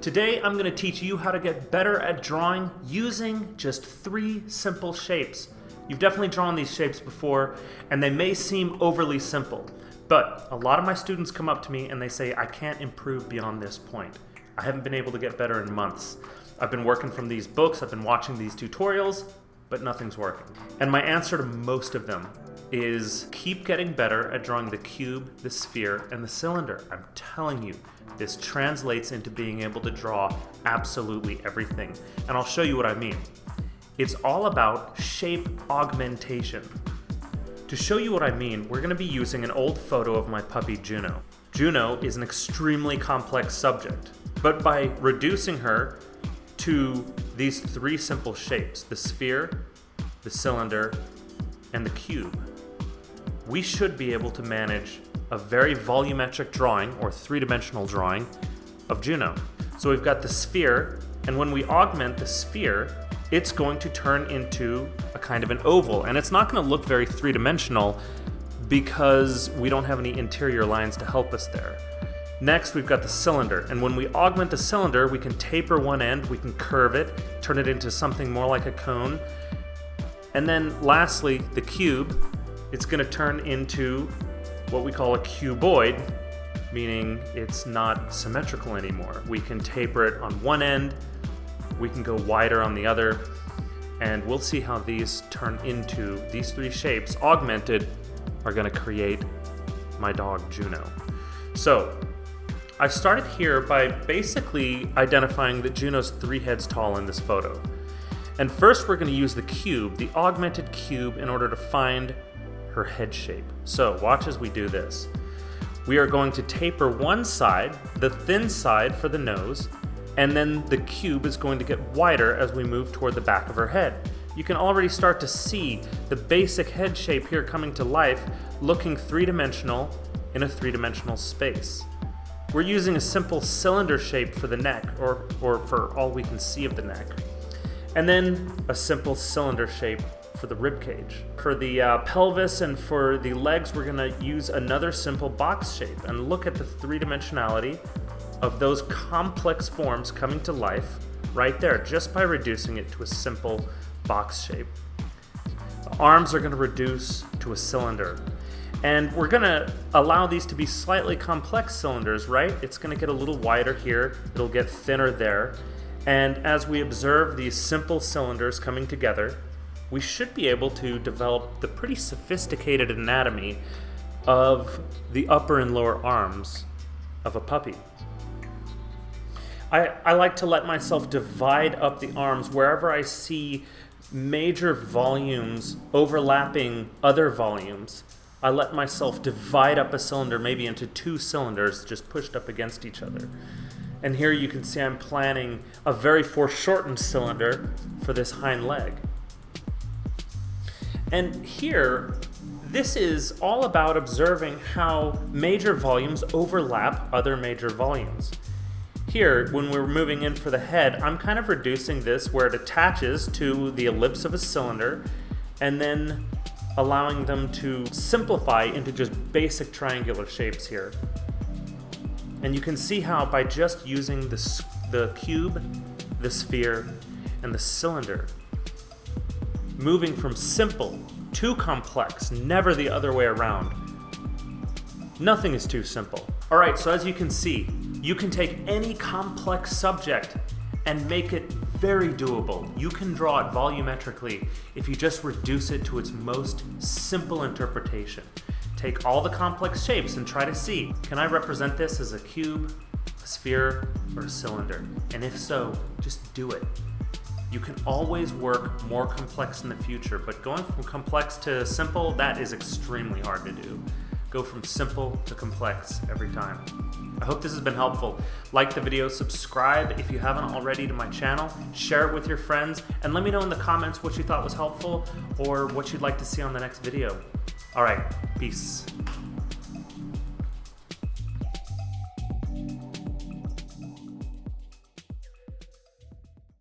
Today I'm going to teach you how to get better at drawing using just 3 simple shapes. You've definitely drawn these shapes before and they may seem overly simple, but a lot of my students come up to me and they say, I can't improve beyond this point. I haven't been able to get better in months. I've been working from these books, I've been watching these tutorials, but nothing's working. And my answer to most of them is keep getting better at drawing the cube, the sphere, and the cylinder. I'm telling you, this translates into being able to draw absolutely everything. And I'll show you what I mean. It's all about shape augmentation. To show you what I mean, we're going to be using an old photo of my puppy Juno. Juno is an extremely complex subject, but by reducing her to these 3 simple shapes, the sphere, the cylinder, and the cube, we should be able to manage a very volumetric drawing, or 3-dimensional drawing, of Juno. So we've got the sphere, and when we augment the sphere, it's going to turn into a kind of an oval, and it's not going to look very 3-dimensional because we don't have any interior lines to help us there. Next, we've got the cylinder, and when we augment the cylinder, we can taper one end, we can curve it, turn it into something more like a cone. And then lastly, the cube, it's going to turn into what we call a cuboid, meaning it's not symmetrical anymore. We can taper it on one end, we can go wider on the other, and we'll see how these turn into, these 3 shapes augmented are going to create my dog Juno. So I started here by basically identifying that Juno's 3 heads tall in this photo. And first we're going to use the cube, the augmented cube, in order to find her head shape. So watch as we do this. We are going to taper one side, the thin side for the nose, and then the cube is going to get wider as we move toward the back of her head. You can already start to see the basic head shape here coming to life, looking 3-dimensional in a 3-dimensional space. We're using a simple cylinder shape for the neck, or for all we can see of the neck. And then a simple cylinder shape for the rib cage. For the pelvis and for the legs, we're gonna use another simple box shape and look at the 3-dimensionality of those complex forms coming to life right there, just by reducing it to a simple box shape. The arms are gonna reduce to a cylinder. And we're gonna allow these to be slightly complex cylinders, right? It's gonna get a little wider here, it'll get thinner there. And as we observe these simple cylinders coming together, we should be able to develop the pretty sophisticated anatomy of the upper and lower arms of a puppy. I like to let myself divide up the arms wherever I see major volumes overlapping other volumes. I let myself divide up a cylinder maybe into 2 cylinders just pushed up against each other. And here you can see I'm planning a very foreshortened cylinder for this hind leg. And here, this is all about observing how major volumes overlap other major volumes. Here, when we're moving in for the head, I'm kind of reducing this where it attaches to the ellipse of a cylinder and then allowing them to simplify into just basic triangular shapes here. And you can see how by just using the cube, the sphere, and the cylinder, moving from simple to complex, never the other way around. Nothing is too simple. All right, so as you can see, you can take any complex subject and make it very doable. You can draw it volumetrically if you just reduce it to its most simple interpretation. Take all the complex shapes and try to see, can I represent this as a cube, a sphere, or a cylinder? And if so, just do it. You can always work more complex in the future, but going from complex to simple, that is extremely hard to do. Go from simple to complex every time. I hope this has been helpful. Like the video, subscribe if you haven't already to my channel, share it with your friends, and let me know in the comments what you thought was helpful or what you'd like to see on the next video. All right, peace.